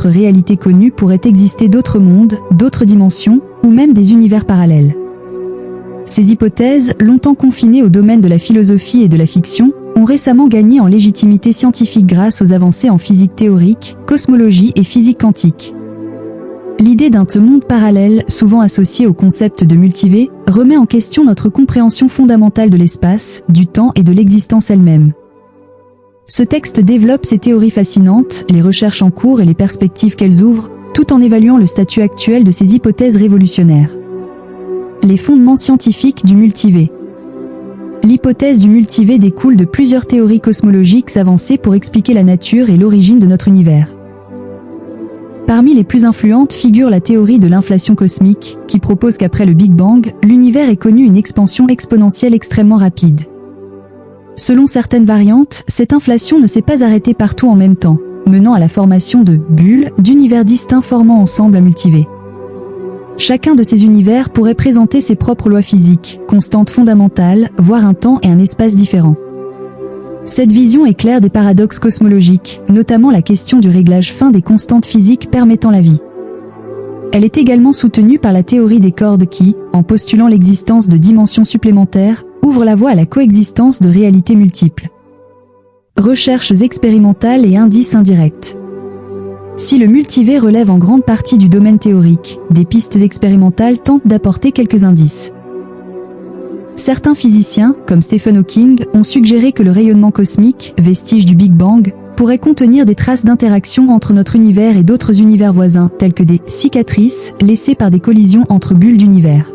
notre réalité connue pourrait exister d'autres mondes, d'autres dimensions, ou même des univers parallèles. Ces hypothèses, longtemps confinées au domaine de la philosophie et de la fiction, ont récemment gagné en légitimité scientifique grâce aux avancées en physique théorique, cosmologie et physique quantique. L'idée d'un monde parallèle, souvent associée au concept de multivers, remet en question notre compréhension fondamentale de l'espace, du temps et de l'existence elle-même. Ce texte développe ces théories fascinantes, les recherches en cours et les perspectives qu'elles ouvrent, tout en évaluant le statut actuel de ces hypothèses révolutionnaires. Les fondements scientifiques du multivers. L'hypothèse du multivers découle de plusieurs théories cosmologiques avancées pour expliquer la nature et l'origine de notre univers. Parmi les plus influentes figure la théorie de l'inflation cosmique, qui propose qu'après le Big Bang, l'univers ait connu une expansion exponentielle extrêmement rapide. Selon certaines variantes, cette inflation ne s'est pas arrêtée partout en même temps, menant à la formation de bulles, d'univers distincts formant ensemble un multivers. Chacun de ces univers pourrait présenter ses propres lois physiques, constantes fondamentales, voire un temps et un espace différents. Cette vision éclaire des paradoxes cosmologiques, notamment la question du réglage fin des constantes physiques permettant la vie. Elle est également soutenue par la théorie des cordes qui, en postulant l'existence de dimensions supplémentaires, ouvre la voie à la coexistence de réalités multiples. Recherches expérimentales et indices indirects. Si le multivers relève en grande partie du domaine théorique, des pistes expérimentales tentent d'apporter quelques indices. Certains physiciens, comme Stephen Hawking, ont suggéré que le rayonnement cosmique, vestige du Big Bang, pourrait contenir des traces d'interaction entre notre univers et d'autres univers voisins, tels que des cicatrices laissées par des collisions entre bulles d'univers.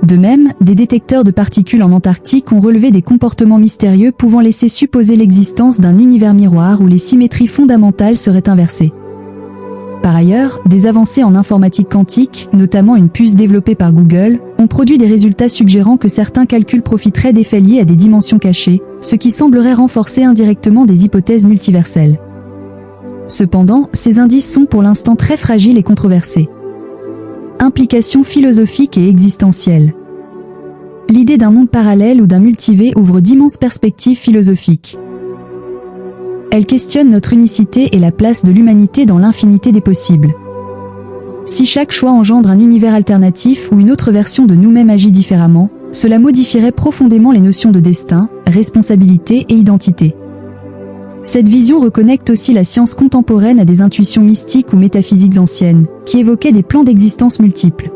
De même, des détecteurs de particules en Antarctique ont relevé des comportements mystérieux pouvant laisser supposer l'existence d'un univers miroir où les symétries fondamentales seraient inversées. Par ailleurs, des avancées en informatique quantique, notamment une puce développée par Google, ont produit des résultats suggérant que certains calculs profiteraient d'effets liés à des dimensions cachées, ce qui semblerait renforcer indirectement des hypothèses multiverselles. Cependant, ces indices sont pour l'instant très fragiles et controversés. Implications philosophiques et existentielles. L'idée d'un monde parallèle ou d'un multivers ouvre d'immenses perspectives philosophiques. Elle questionne notre unicité et la place de l'humanité dans l'infinité des possibles. Si chaque choix engendre un univers alternatif ou une autre version de nous-mêmes agit différemment, cela modifierait profondément les notions de destin, responsabilité et identité. Cette vision reconnecte aussi la science contemporaine à des intuitions mystiques ou métaphysiques anciennes, qui évoquaient des plans d'existence multiples.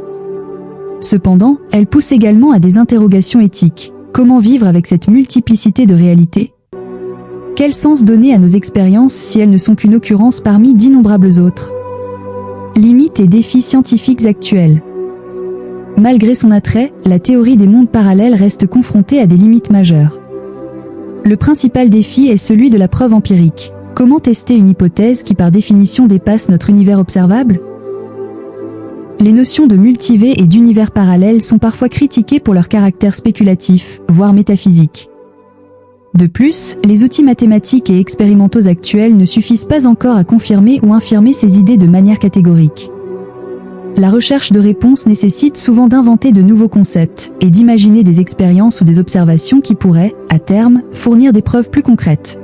Cependant, elle pousse également à des interrogations éthiques. Comment vivre avec cette multiplicité de réalités ? Quel sens donner à nos expériences si elles ne sont qu'une occurrence parmi d'innombrables autres ? Limites et défis scientifiques actuels. Malgré son attrait, la théorie des mondes parallèles reste confrontée à des limites majeures. Le principal défi est celui de la preuve empirique. Comment tester une hypothèse qui par définition dépasse notre univers observable ? Les notions de multivers et d'univers parallèles sont parfois critiquées pour leur caractère spéculatif, voire métaphysique. De plus, les outils mathématiques et expérimentaux actuels ne suffisent pas encore à confirmer ou infirmer ces idées de manière catégorique. La recherche de réponses nécessite souvent d'inventer de nouveaux concepts et d'imaginer des expériences ou des observations qui pourraient, à terme, fournir des preuves plus concrètes.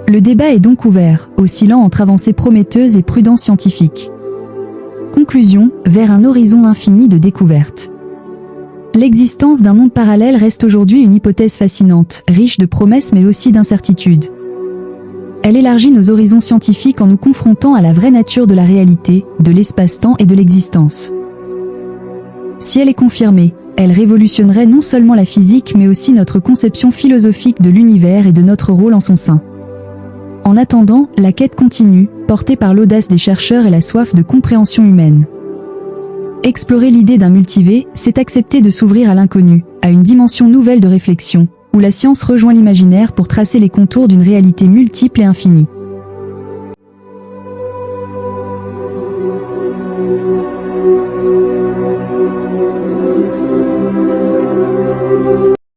Le débat est donc ouvert, oscillant entre avancées prometteuses et prudence scientifique. Conclusion, vers un horizon infini de découvertes. L'existence d'un monde parallèle reste aujourd'hui une hypothèse fascinante, riche de promesses mais aussi d'incertitudes. Elle élargit nos horizons scientifiques en nous confrontant à la vraie nature de la réalité, de l'espace-temps et de l'existence. Si elle est confirmée, elle révolutionnerait non seulement la physique mais aussi notre conception philosophique de l'univers et de notre rôle en son sein. En attendant, la quête continue, portée par l'audace des chercheurs et la soif de compréhension humaine. Explorer l'idée d'un multivers, c'est accepter de s'ouvrir à l'inconnu, à une dimension nouvelle de réflexion, où la science rejoint l'imaginaire pour tracer les contours d'une réalité multiple et infinie.